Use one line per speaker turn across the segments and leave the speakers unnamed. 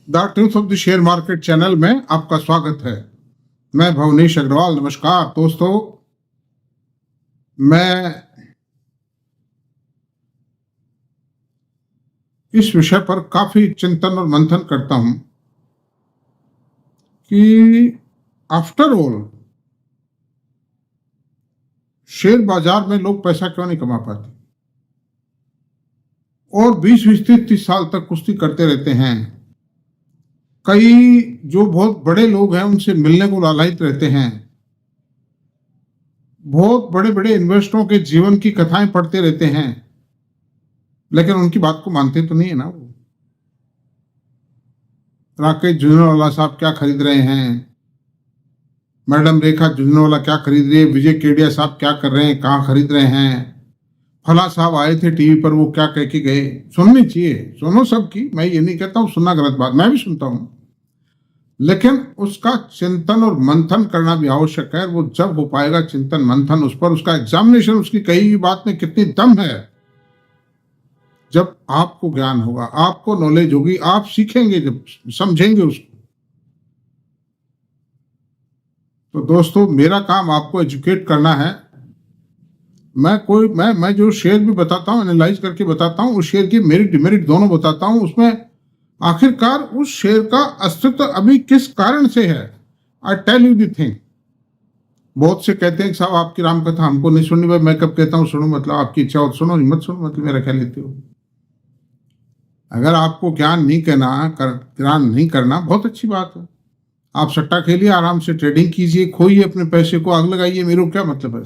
The truth of the share market channel में आपका स्वागत है। मैं भवनेश अग्रवाल। नमस्कार दोस्तों, मैं इस विषय पर काफी चिंतन और मंथन करता हूं कि आफ्टर ऑल शेयर बाजार में लोग पैसा क्यों नहीं कमा पाते और 20-30 साल तक कुश्ती करते रहते हैं। कई जो बहुत बड़े लोग हैं उनसे मिलने को लालायित रहते हैं, बहुत बड़े बड़े इन्वेस्टरों के जीवन की कथाएं पढ़ते रहते हैं, लेकिन उनकी बात को मानते तो नहीं है ना। वो राकेश झुंझुनवाला साहब क्या खरीद रहे हैं, मैडम रेखा झुंझुनवाला क्या खरीद रही है, विजय केडिया साहब क्या कर रहे हैं, कहाँ खरीद रहे हैं, फला साहब आए थे टीवी पर, वो क्या कह के गए। सुननी चाहिए, सुनो सबकी, मैं ये नहीं कहता हूँ सुनना गलत बात, मैं भी सुनता हूँ, लेकिन उसका चिंतन और मंथन करना भी आवश्यक है। वो जब हो पाएगा चिंतन मंथन उस पर, उसका एग्जामिनेशन, उसकी कही हुई बात में कितनी दम है, जब आपको ज्ञान होगा, आपको नॉलेज होगी, आप सीखेंगे, जब समझेंगे उसको। तो दोस्तों, मेरा काम आपको एजुकेट करना है। मैं जो शेयर भी बताता हूँ, एनालाइज करके बताता हूँ, उस शेयर की मेरिट डिमेरिट दोनों बताता हूँ। उसमें आखिरकार उस शेयर का अस्तित्व अभी किस कारण से है। I tell you the thing. बहुत से कहते हैं कि साहब आपकी रामकथा हमको नहीं सुननी। भाई मैं कब कहता हूँ सुनो, मतलब आपकी इच्छा हो सुनो, मत सुनो, मतलब मेरा क्या लेते हो। अगर आपको ज्ञान नहीं करना बहुत अच्छी बात है। आप सट्टा खेलिए, आराम से ट्रेडिंग कीजिए, खोइए अपने पैसे को, आग लगाइए, मेरे को क्या मतलब है।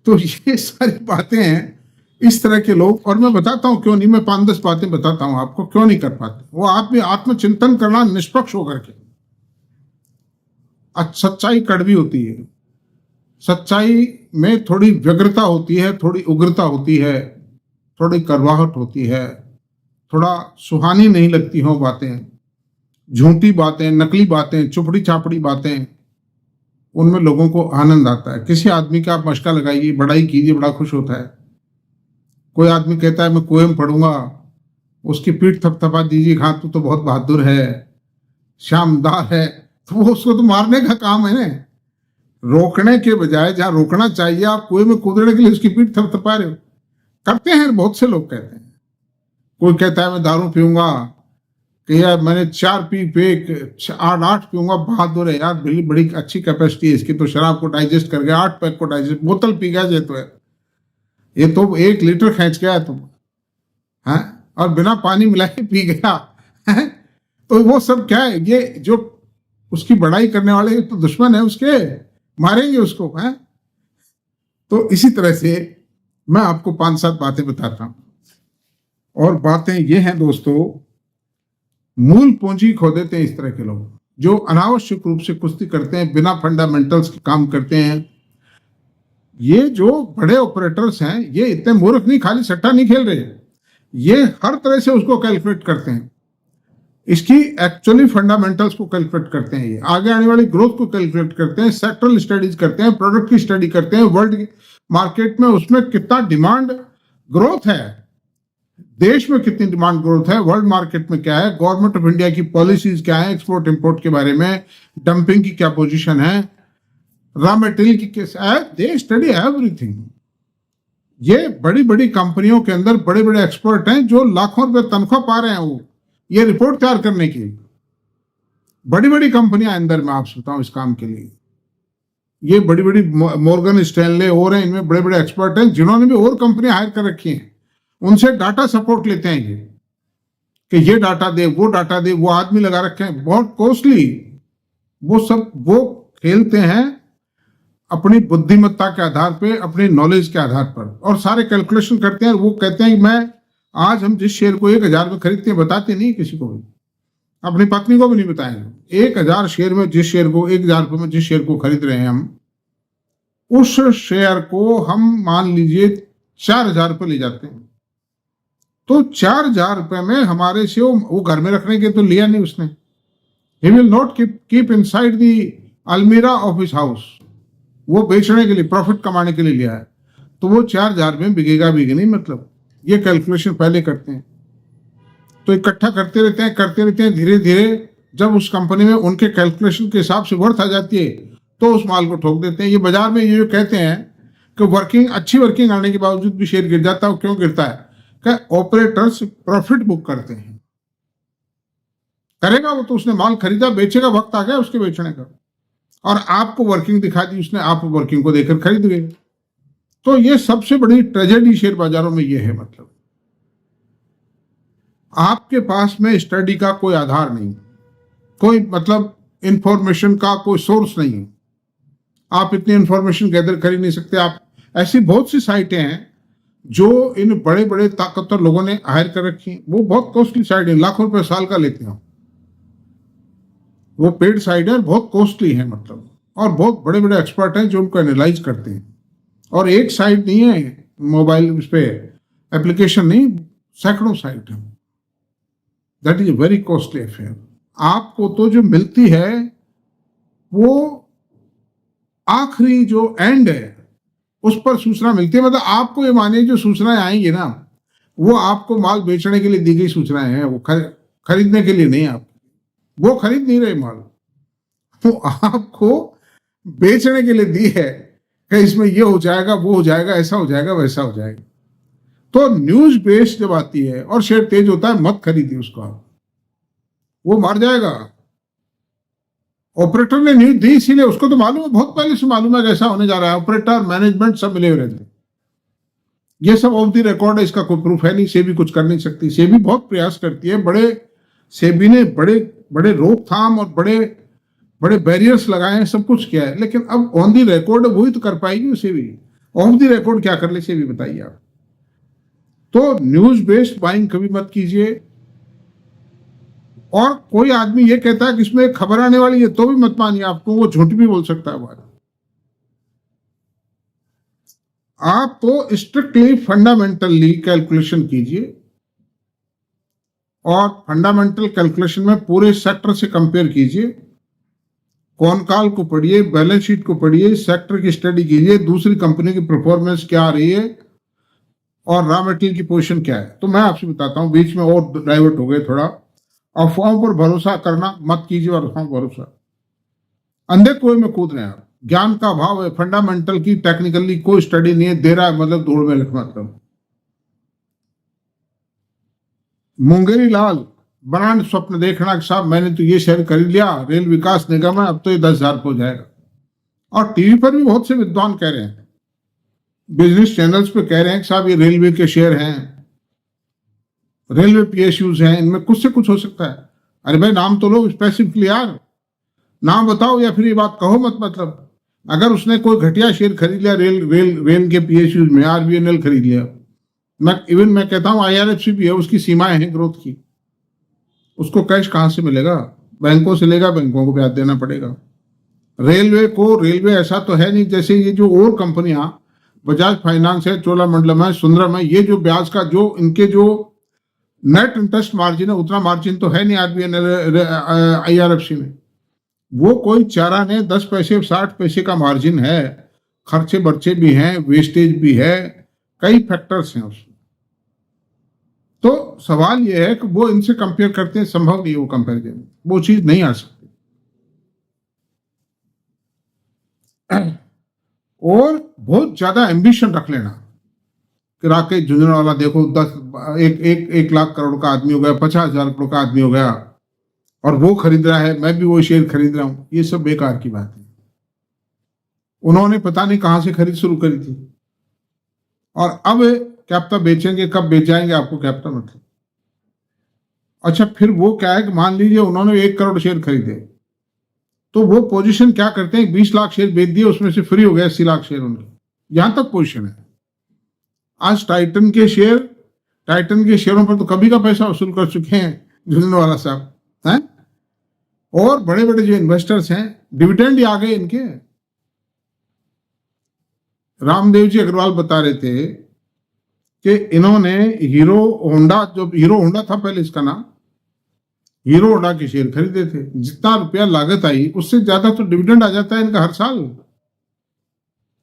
तो ये सारी बातें हैं, इस तरह के लोग। और मैं बताता हूं क्यों नहीं, मैं 5-10 बातें बताता हूं आपको क्यों नहीं कर पाते। वो आप भी आत्मचिंतन करना, निष्पक्ष होकर के। सच्चाई कड़वी होती है, सच्चाई में थोड़ी व्यग्रता होती है, थोड़ी उग्रता होती है, थोड़ी करवाहट होती है, थोड़ा सुहानी नहीं लगती हो बातें, झूठी बातें, नकली बातें, चुपड़ी चापड़ी बातें, उनमें लोगों को आनंद आता है। किसी आदमी का आप मशका लगाइए, बड़ाई कीजिए, बड़ा खुश होता है। कोई आदमी कहता है मैं कुएं में पढ़ूंगा, उसकी पीठ थपथपा दीजिए, हाँ तू तो बहुत बहादुर है, शानदार है, तो वो उसको तो मारने का काम है ना। रोकने के बजाय जहां रोकना चाहिए, आप कुएं में कूदने के लिए उसकी पीठ थपथपा रहे हो। करते हैं, बहुत से लोग कहते हैं। कोई कहता है मैं दारू पीऊंगा, कि यार मैंने 4 पी पे 8 पीऊंगा, बहादुर है यार, बड़ी अच्छी कैपेसिटी है इसकी, तो शराब को डाइजेस्ट कर गया, 8 पैक को डाइजेस्ट, बोतल पी गया ये तो 1 लीटर खींच गया तुम, हैं, और बिना पानी मिलाए पी गया, हैं? तो वो सब क्या है, ये जो उसकी बड़ाई करने वाले तो दुश्मन है उसके, मारेंगे उसको, हैं? तो इसी तरह से मैं आपको 5-7 बातें बताता हूं। और बातें ये हैं दोस्तों, मूल पूंजी खो देते हैं इस तरह के लोग, जो अनावश्यक रूप से कुश्ती करते हैं, बिना फंडामेंटल्स के काम करते हैं। ये जो बड़े ऑपरेटर्स हैं, ये इतने मूर्ख नहीं, खाली सट्टा नहीं खेल रहे, ये हर तरह से उसको कैलकुलेट करते हैं, इसकी एक्चुअली फंडामेंटल्स को कैलकुलेट करते हैं, ये आगे आने वाली ग्रोथ को कैलकुलेट करते हैं, सेक्टरल स्टडीज करते हैं, प्रोडक्ट की स्टडी करते हैं, वर्ल्ड मार्केट में उसमें कितना डिमांड ग्रोथ है, देश में कितनी डिमांड ग्रोथ है, वर्ल्ड मार्केट में क्या है, गवर्नमेंट ऑफ इंडिया की पॉलिसीज क्या है, एक्सपोर्ट इंपोर्ट के बारे में, डंपिंग की क्या पोजीशन है, रॉ मटेरियल की कैसे है, दे स्टडी एवरीथिंग। ये बड़ी बड़ी कंपनियों के अंदर बड़े बड़े एक्सपर्ट हैं जो लाखों रुपए तनख्वाह पा रहे हैं, वो ये रिपोर्ट तैयार करने की। बड़ी बड़ी कंपनियां अंदर में, आप बताऊं इस काम के लिए, ये बड़ी बड़ी मॉर्गन स्टैनले और हैं, इनमें बड़े बड़े एक्सपर्ट हैं, जिन्होंने भी और कंपनियां हायर कर रखी हैं, उनसे डाटा सपोर्ट लेते हैं ये, कि ये डाटा दे, वो डाटा दे, वो आदमी लगा रखे हैं बहुत कॉस्टली। वो खेलते हैं अपनी बुद्धिमत्ता के आधार पे, अपनी नॉलेज के आधार पर, और सारे कैलकुलेशन करते हैं। वो कहते हैं कि आज हम जिस शेयर को 1000 में खरीदते हैं, बताते नहीं किसी को भी, अपनी पत्नी को भी नहीं बताएंगे। 1000 शेयर में जिस शेयर को 1000 रुपये में जिस शेयर को खरीद रहे हैं हम, उस शेयर को हम मान लीजिए 4000 रुपये ले जाते हैं, तो 4000 रुपये में हमारे से वो घर में रखने के तो लिया नहीं उसने, he will not keep inside the अलमीरा ऑफ हिज हाउस, वो बेचने के लिए, प्रॉफिट कमाने के लिए लिया है, तो वो 4000 में बिकेगा भी नहीं, मतलब ये कैलकुलेशन पहले करते हैं। तो इकट्ठा करते रहते हैं, धीरे धीरे जब उस कंपनी में उनके कैलकुलेशन के हिसाब से वर्थ आ जाती है तो उस माल को ठोक देते हैं। ये बाजार में ये जो कहते हैं कि अच्छी वर्किंग आने के बावजूद भी शेयर गिर जाता है, क्यों गिरता है? कि ऑपरेटर्स प्रॉफिट बुक करते हैं। करेगा वो तो, उसने माल खरीदा, बेचेगा, वक्त आ गया उसके बेचने का, और आपको वर्किंग दिखा दी उसने, आप वर्किंग को देखकर खरीद गए। तो ये सबसे बड़ी ट्रेजेडी शेयर बाजारों में ये है, मतलब आपके पास में स्टडी का कोई आधार नहीं, कोई मतलब इंफॉर्मेशन का कोई सोर्स नहीं है, आप इतनी इंफॉर्मेशन गैदर कर ही नहीं सकते। आप ऐसी बहुत सी साइटें हैं जो इन बड़े बड़े ताकतवर लोगों ने हायर कर रखी हैं, वो बहुत कॉस्टली साइट है, लाखों रुपए साल का लेते हैं वो पेड साइट है, बहुत कॉस्टली है मतलब, और बहुत बड़े बड़े एक्सपर्ट हैं जो उनको एनालाइज करते हैं। और एक साइट नहीं है मोबाइल उस पे एप्लीकेशन नहीं, सैकड़ों साइट है। That is a very costly affair. आपको तो जो मिलती है वो आखिरी जो एंड है उस पर सूचना मिलती है, मतलब आपको ये मानिए जो सूचनाएं आएंगी ना वो आपको माल बेचने के लिए दी गई सूचनाएं हैं, वो खरीदने के लिए नहीं। आप वो खरीद नहीं रहे माल, वो आपको बेचने के लिए दी है कि इसमें ये हो जाएगा, वो हो जाएगा, ऐसा हो जाएगा, वैसा हो जाएगा। तो न्यूज बेस्ड जब आती है और शेयर तेज होता है, मत खरीदिए उसको, आप वो मार जाएगा। ऑपरेटर ने न्यूज दी इसीलिए, उसको तो मालूम है, बहुत पहले से मालूम है कैसा होने जा रहा है। ऑपरेटर, मैनेजमेंट सब मिले हुए रहते, ये सब ऑफ द रिकॉर्ड है, इसका कोई प्रूफ है नहीं। सेबी कुछ कर नहीं सकती, सेबी बहुत प्रयास करती है, सेबी ने बड़े बड़े रोकथाम और बड़े बड़े बैरियर्स लगाए हैं, सब कुछ किया है, लेकिन अब ऑन दी रिकॉर्ड वही तो कर पाएगी सेबी। ऑफ दी रिकॉर्ड क्या कर ले सेबी, बताइए आप। तो न्यूज बेस्ड बाइंग कभी मत कीजिए। और कोई आदमी ये कहता है कि इसमें खबर आने वाली है तो भी मत मानिए, आपको वो झूठ भी बोल सकता है बात। आप तो स्ट्रिक्टली फंडामेंटली कैलकुलेशन कीजिए, और फंडामेंटल कैलकुलेशन में पूरे सेक्टर से कंपेयर कीजिए, कॉनकॉल को पढ़िए, बैलेंस शीट को पढ़िए, सेक्टर की स्टडी कीजिए, दूसरी कंपनी की परफॉर्मेंस क्या आ रही है और रॉ मटेरियल की पोजीशन क्या है। तो मैं आपसे बताता हूं, बीच में और डाइवर्ट हो गए थोड़ा। अफवाहों पर भरोसा करना मत कीजिए, और अफवाहों पर भरोसा, अंधे कुएं में कूद रहे हैं आप। ज्ञान का अभाव है, फंडामेंटल की टेक्निकली कोई स्टडी नहीं है, दे रहा है मतलब दौड़ में लग, मतलब मुंगेरी लाल बनान स्वप्न देखना कि साहब मैंने तो ये शेयर खरीद लिया, रेल विकास निगम है, अब तो ये 10,000 हो जाएगा। और टीवी पर भी बहुत से विद्वान कह रहे हैं, बिजनेस चैनल्स पे कह रहे हैं कि साहब ये रेलवे के शेयर हैं, रेलवे पीएसयूज हैं, इनमें कुछ से कुछ हो सकता है। अरे भाई नाम तो लो स्पेसिफिकली यार, नाम बताओ, या फिर ये बात कहो मत। मतलब अगर उसने कोई घटिया शेयर खरीद लिया रेल के पीएसयूज में, आरबीएनएल खरीद लिया, मैं कहता हूं आईआरएफसी भी है, उसकी सीमाएं हैं ग्रोथ की, उसको कैश कहां से मिलेगा? बैंकों से लेगा, बैंकों को ब्याज देना पड़ेगा। रेलवे ऐसा तो है नहीं जैसे ये जो और कंपनियां, बजाज फाइनेंस है, चोलामंडलम है, सुंदरम है, ये जो ब्याज का जो इनके जो नेट इंटरेस्ट मार्जिन है उतना मार्जिन तो है नहीं आरबीएनएल आईआरएफसी में। वो कोई चारा नहीं, 10 पैसे 60 पैसे का मार्जिन है, खर्चे बर्चे भी हैं, वेस्टेज भी है, कई फैक्टर्स हैं उसमें। तो सवाल यह है कि वो इनसे कंपेयर करते हैं, संभव नहीं है वो कंपेरिजन, वो चीज नहीं आ सकती। और बहुत ज्यादा एम्बिशन रख लेना कि राकेश झुंझुनवाला देखो 1 लाख करोड़ का आदमी हो गया, 50,000 करोड़ का आदमी हो गया और वो खरीद रहा है, मैं भी वो शेयर खरीद रहा हूं, ये सब बेकार की बात है। उन्होंने पता नहीं कहां से खरीद शुरू करी थी, और अब क्या पता बेचेंगे, कब बेच जाएंगे आपको क्या पता, मतलब। अच्छा फिर वो क्या है कि मान लीजिए उन्होंने 1 करोड़ शेयर खरीदे, तो वो पोजीशन क्या करते हैं, 20 लाख शेयर बेच दिए, उसमें से फ्री हो गया 80 लाख शेयर उनके, यहां तक पोजीशन है। आज टाइटन के शेयरों पर तो कभी का पैसा वसूल कर चुके हैं झुंझुनवाला साहब हैं, और बड़े बड़े जो इन्वेस्टर्स हैं डिविडेंड ही आ गए इनके। रामदेव जी अग्रवाल बता रहे थे कि इन्होंने हीरो होंडा था पहले इसका नाम, हीरो होंडा के शेयर खरीदे थे। जितना रुपया लागत आई उससे ज्यादा तो डिविडेंड आ जाता है इनका हर साल।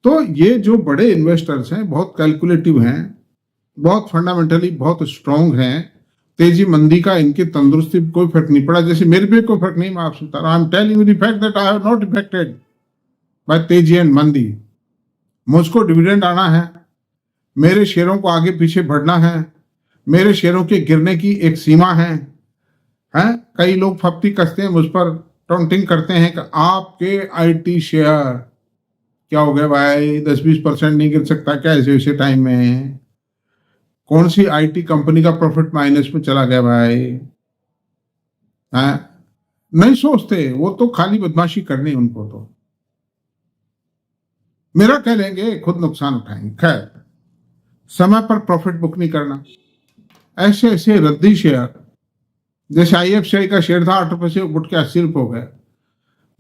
तो ये जो बड़े इन्वेस्टर्स हैं बहुत कैलकुलेटिव हैं, बहुत फंडामेंटली बहुत स्ट्रांग हैं, तेजी मंदी का इनकी तंदुरुस्ती पे कोई फर्क नहीं पड़ा, जैसे मेरे पे कोई फर्क नहीं। मैं आपसे बता रहा हूं, I am telling you the fact that I have not affected by तेजी एंड मंदी। मुझको डिविडेंड आना है, मेरे शेयरों को आगे पीछे बढ़ना है, मेरे शेयरों के गिरने की एक सीमा है। कई लोग फप्ती कसते हैं मुझ पर, टाउंटिंग करते हैं कि आपके आईटी शेयर क्या हो गया भाई, 10-20% नहीं गिर सकता क्या ऐसे टाइम में? कौन सी आईटी कंपनी का प्रॉफिट माइनस में चला गया भाई? नहीं सोचते, वो तो खाली बदमाशी करनी उनको। तो मेरा कह लेंगे खुद नुकसान उठाएंगे। खैर, समय पर प्रॉफिट बुक नहीं करना। ऐसे ऐसे रद्दी शेयर, जैसे IFCI का शेयर था 8 रुपए से उठ के 80 रुपए हो गए।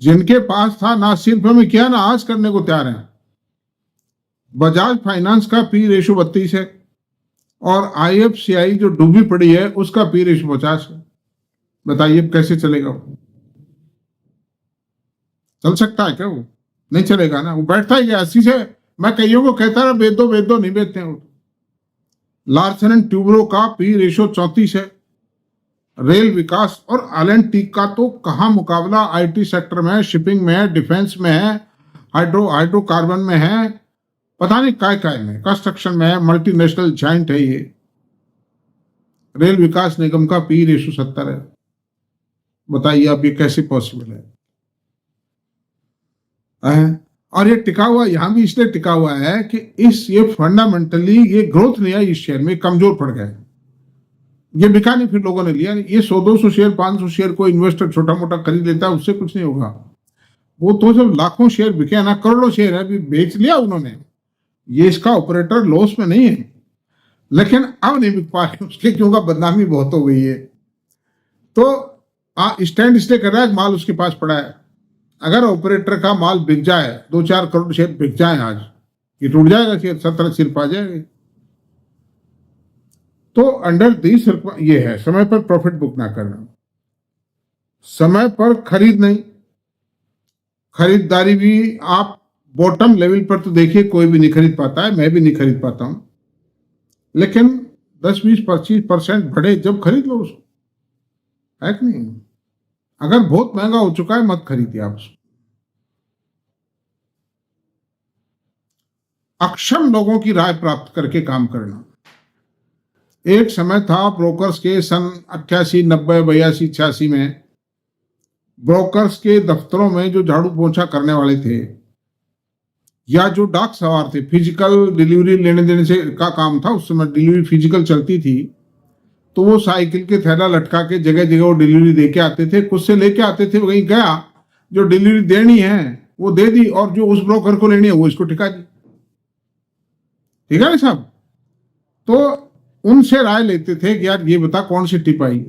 जिनके पास था ना 80 रुपए में किया ना आज करने को तैयार है। बजाज फाइनेंस का P रेशो 32 है और IFCI जो डूबी पड़ी है उसका P रेशो 50 है। बताइए कैसे चलेगा? वो चल सकता है क्या? वो नहीं चलेगा ना, वो बैठता ही गया 80 से। मैं कईयों को कहता रहा बेच दो, नहीं बेचते हैं। लार्सन एंड ट्यूब्रो का P रेशो 34 है। रेल विकास और L&T का तो कहां मुकाबला, IT सेक्टर में है, शिपिंग में है, डिफेंस में है, हाइड्रोकार्बन में है, पता नहीं काय में, कंस्ट्रक्शन में है, मल्टीनेशनल जाइंट है ये। रेल विकास निगम का P रेशो 70 है। बताइए आप ये कैसे पॉसिबल है? और ये टिका हुआ यहां भी इसलिए टिका हुआ है कि ये फंडामेंटली ये ग्रोथ नहीं आई, इस शेयर में कमजोर पड़ गए। ये बिका नहीं, फिर लोगों ने लिया नहीं। ये 100-200 शेयर 500 शेयर कोई इन्वेस्टर छोटा मोटा खरीद लेता है, उससे कुछ नहीं होगा। वो तो जब लाखों शेयर बिके ना, करोड़ों शेयर है, अभी बेच लिया उन्होंने। ये इसका ऑपरेटर लॉस में नहीं है, लेकिन अब नहीं बिक पा रहे उसके, क्योंकि बदनामी बहुत हो गई है। तो स्टैंड इसलिए कर रहा है, माल उसके पास पड़ा है। अगर ऑपरेटर का माल बिक जाए, 2-4 करोड़ शेयर बिक जाए आज, ये टूट जाएगा शेयर, 70 सिर पा जाएगा। तो अंडर दिस ये है, समय पर प्रॉफिट बुक ना करना, समय पर खरीद नहीं। खरीदारी भी आप बॉटम लेवल पर तो देखिए कोई भी नहीं खरीद पाता है, मैं भी नहीं खरीद पाता हूं, लेकिन 10-20-25% बढ़े जब खरीद लो उसको, है कि नहीं? अगर बहुत महंगा हो चुका है मत खरीदिए आप उसको। अक्षम लोगों की राय प्राप्त करके काम करना। एक समय था ब्रोकर्स के, सन 88, 90, 82, 86 में ब्रोकर्स के दफ्तरों में जो झाड़ू पोछा करने वाले थे या जो डाक सवार थे, फिजिकल डिलीवरी लेने देने से का काम था उस समय, डिलीवरी फिजिकल चलती थी, तो वो साइकिल के थैला लटका के जगह जगह वो डिलीवरी दे के आते थे। खुद से लेके आते थे, वहीं गया, जो डिलीवरी देनी है वो दे दी और जो उस ब्रोकर को लेनी है वो इसको टिका दी। ठीक है ना साहब? तो उनसे राय लेते थे कि यार ये बता कौन सी टिप आई।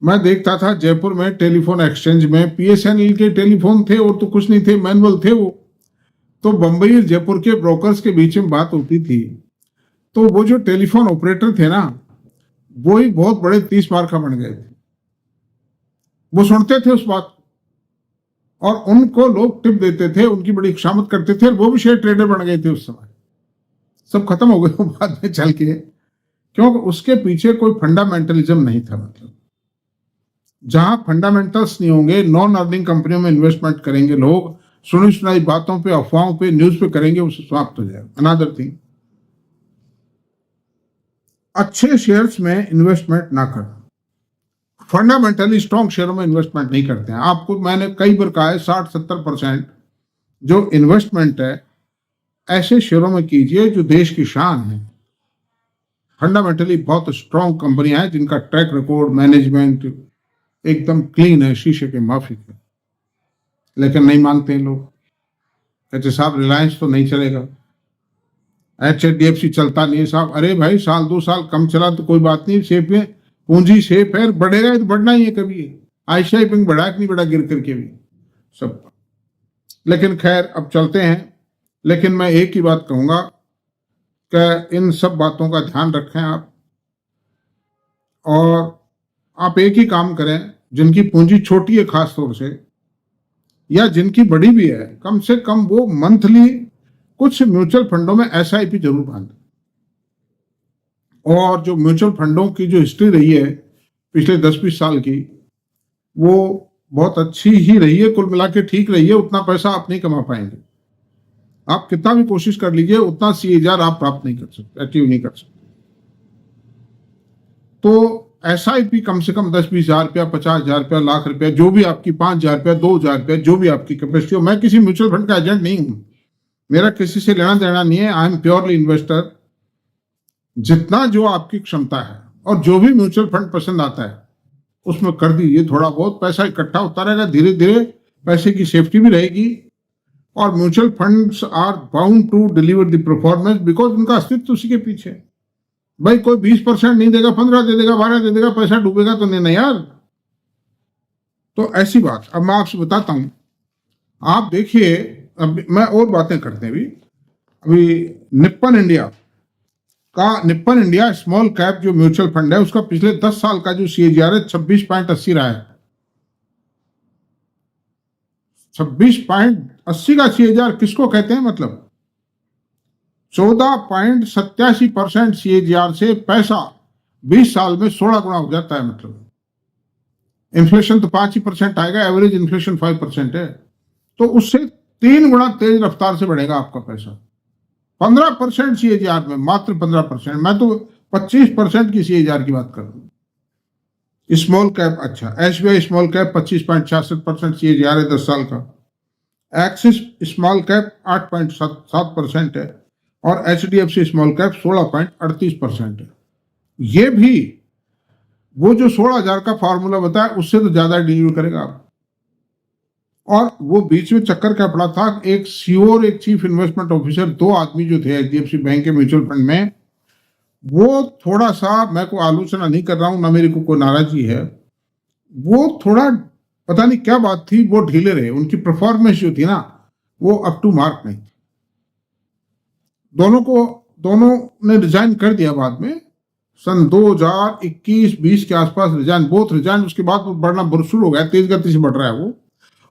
मैं देखता था जयपुर में टेलीफोन एक्सचेंज में PSNL के टेलीफोन थे और तो कुछ नहीं थे, मैनुअल थे वो। तो बंबई और जयपुर के ब्रोकर्स के बीच में बात होती थी, तो वो जो टेलीफोन ऑपरेटर थे ना, वो ही बहुत बड़े 30 मार का बन गए थे। वो सुनते थे उस बात और उनको लोग टिप देते थे, उनकी बड़ी खुशामद करते थे, वो भी शेयर ट्रेडर बन गए थे उस समय। सब खत्म हो गए बाद में चल के, क्योंकि उसके पीछे कोई फंडामेंटलिज्म नहीं था। मतलब जहां फंडामेंटल्स नहीं होंगे, नॉन अर्निंग कंपनियों में इन्वेस्टमेंट करेंगे लोग, सुनी सुनाई बातों पे, अफवाहों पे, न्यूज पे करेंगे, उससे समाप्त हो जाएगा। अनदर थिंग, अच्छे शेयर्स में इन्वेस्टमेंट ना करना। फंडामेंटली स्ट्रॉन्ग शेयरों में इन्वेस्टमेंट नहीं करते हैं। आपको मैंने कई बार कहा है, 60-70% जो इन्वेस्टमेंट है ऐसे शेयरों में कीजिए जो देश की शान है, फंडामेंटली बहुत स्ट्रॉन्ग कंपनियां हैं जिनका ट्रैक रिकॉर्ड, मैनेजमेंट एकदम क्लीन है, शीशे के माफिक है। लेकिन नहीं मानते हैं लोग, कहते साहब रिलायंस तो नहीं चलेगा, HDFC चलता नहीं है साहब। अरे भाई, 1-2 साल कम चला तो कोई बात नहीं, सेफ है, पूंजी सेफ है, बढ़ेगा तो बढ़ना ही है। कभी ICICI बैंक बढ़ा कि नहीं बढ़ा गिर करके भी सब। लेकिन खैर अब चलते हैं। लेकिन मैं एक ही बात कहूंगा कि इन सब बातों का ध्यान रखें आप, और आप एक ही काम करें, जिनकी पूंजी छोटी है खास तौर से, या जिनकी बड़ी भी है, कम से कम वो मंथली कुछ म्यूचुअल फंडों में SIP जरूर बांधें। और जो म्यूचुअल फंडों की जो हिस्ट्री रही है पिछले 10-20 साल की, वो बहुत अच्छी ही रही है, कुल मिला के ठीक रही है। उतना पैसा आप नहीं कमा पाएंगे, आप कितना भी कोशिश कर लीजिए, उतना CAGR आप प्राप्त नहीं कर सकते, अचीव नहीं कर सकते। तो SIP कम से कम 10-20 हजार रुपया, 50 हजार रुपया, लाख रुपया, जो भी आपकी, 5 हजार रुपया, 2 हजार रुपया, जो भी आपकी कैपेसिटी हो। मैं किसी म्यूचुअल फंड का एजेंट नहीं हूं, मेरा किसी से लेना देना नहीं है। I am purely investor. जितना जो आपकी क्षमता है और जो भी म्यूचुअल फंड पसंद आता है उसमें कर दीजिए। थोड़ा बहुत पैसा इकट्ठा होता रहेगा, धीरे धीरे पैसे की सेफ्टी भी रहेगी। और mutual funds are bound to deliver the performance, because उनका अस्तित्व उसी के पीछे है। भाई कोई 20% नहीं देगा, 15 दे देगा, 12 दे देगा, पैसा डूबेगा तो नहीं ना यार। तो ऐसी बात अब मैं आपसे बताता हूं। आप देखिए, अब मैं और बातें करते हैं। अभी निप्पन इंडिया स्मॉल कैप जो म्यूचुअल फंड है, उसका पिछले 10 साल का जो CAGR है 26.80 रहा है। 26.80 का CAGR किसको कहते हैं? मतलब 14.87% CAGR से पैसा 20 साल में 16 गुना हो जाता है। मतलब इन्फ्लेशन तो 5% आएगा, एवरेज इन्फ्लेशन 5% है, तो उससे 3 गुना तेज रफ्तार से बढ़ेगा आपका पैसा। 15% CAGR में, मात्र 15%। मैं तो 25% की CAGR की बात कर रहा हूं। स्मॉल कैप, अच्छा, SBI स्मॉल कैप 25.66% CAGR है 10 साल का। एक्सिस स्मॉल कैप 8.7% है और HDFC स्मॉल कैप 16.38% है। ये भी वो जो 16,000 का फॉर्मूला बताया उससे तो ज्यादा डिलीवर करेगा आप। और वो बीच में चक्कर क्या पड़ा था, एक CEO और एक चीफ इन्वेस्टमेंट ऑफिसर, 2 आदमी जो थे HDFC बैंक के म्यूचुअल फंड में, वो थोड़ा सा, मैं को आलोचना नहीं कर रहा हूं, ना मेरे को कोई नाराजगी है, वो थोड़ा पता नहीं क्या बात थी, वो ढीले रहे। उनकी परफॉर्मेंस जो थी ना, वो अप टू मार्क नहीं। दोनों ने रिजाइन कर दिया बाद में, सन 2021-20 के आसपास रिजाइन, बोथ रिजाइन। उसके बाद वो बढ़ना शुरू हो गया, तेज गति से बढ़ रहा है वो।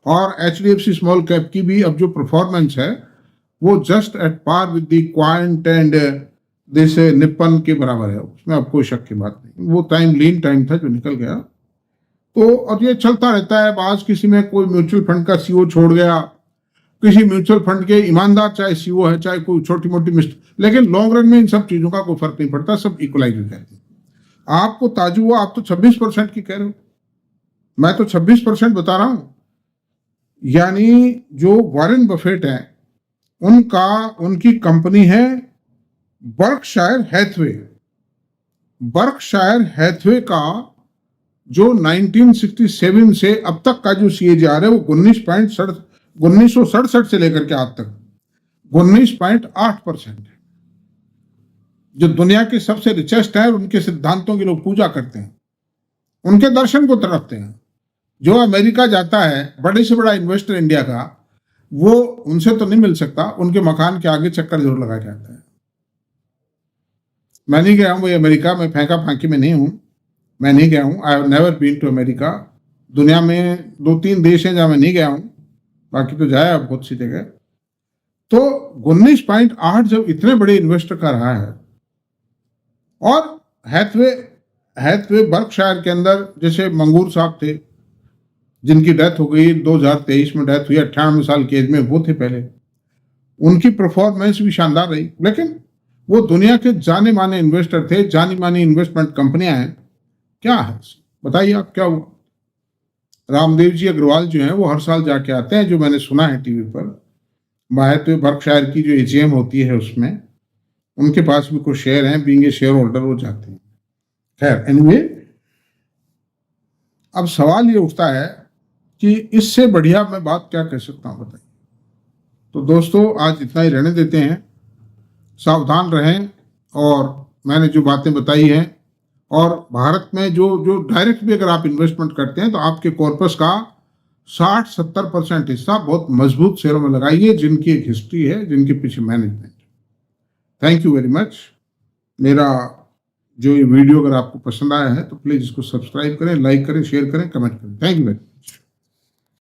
और HDFC स्मॉल कैप की भी अब जो परफॉर्मेंस है वो just at par with the quant and जैसे निप्पन के बराबर है, उसमें अब कोई शक की बात नहीं। वो टाइम लीन टाइम था जो निकल गया। तो और ये चलता रहता है। आज किसी में कोई म्यूचुअल फंड का CEO छोड़ गया, किसी म्यूचुअल फंड के ईमानदार चाहे CEO है, चाहे कोई छोटी मोटी मिस्टेक, लेकिन लॉन्ग रन में इन सब चीजों का कोई फर्क नहीं पड़ता, सब इक्वलाइज हो जाते हैं। आपको ताजु हुआ, आप तो 26% की कह रहे हो, मैं तो 26% बता रहा हूं। यानी जो वॉरेन बफेट है, उनकी कंपनी है बर्कशायर हैथवे। बर्कशायर हैथवे का जो 1967 से अब तक का जो CAGR है वो 1967 से लेकर के आज तक 19.8% है। जो दुनिया के सबसे रिचेस्ट है, उनके सिद्धांतों की लोग पूजा करते हैं, उनके दर्शन को तरफते हैं। जो अमेरिका जाता है, बड़े से बड़ा इन्वेस्टर इंडिया का, वो उनसे तो नहीं मिल सकता, उनके मकान के आगे चक्कर जरूर लगा के आता है। मैं नहीं गया हूं भाई अमेरिका, मैं फेंका फांकी में नहीं हूं, मैं नहीं गया हूं। I have never been to America. दुनिया में 2-3 देश हैं जहां मैं नहीं गया हूं, बाकी तो जाया बहुत सी जगह। तो 19.8 जब इतने बड़े इन्वेस्टर का रहा है, और हैथवे बर्कशायर के अंदर जैसे मंगूर साहब थे, जिनकी डेथ हो गई 2023 में, डेथ हुई 98 साल की एज में, वो थे पहले। उनकी परफॉर्मेंस भी शानदार रही, लेकिन वो दुनिया के जाने माने इन्वेस्टर थे, जानी मानी इन्वेस्टमेंट कंपनियां हैं। क्या है बताइए आप, क्या हुआ? रामदेव जी अग्रवाल जो हैं वो हर साल जाके आते हैं, जो मैंने सुना है टीवी पर। हैथवे बर्कशायर की जो AGM होती है उसमें उनके पास भी कुछ शेयर हैं, बीइंग ए शेयर होल्डर वो जाते हैं। खैर एनीवे, अब सवाल ये उठता है कि इससे बढ़िया मैं बात क्या कह सकता हूं, बताइए। तो दोस्तों, आज इतना ही रहने देते हैं। सावधान रहें, और मैंने जो बातें बताई हैं, और भारत में जो डायरेक्ट भी अगर आप इन्वेस्टमेंट करते हैं तो आपके कॉर्पस का 60-70% हिस्सा बहुत मजबूत शेयरों में लगाइए, जिनकी एक हिस्ट्री है, जिनके पीछे management. Thank you very much. मेरा जो ये वीडियो अगर आपको पसंद आया है तो प्लीज़ इसको सब्सक्राइब करें, लाइक करें, शेयर करें, कमेंट करें। Thank you very much.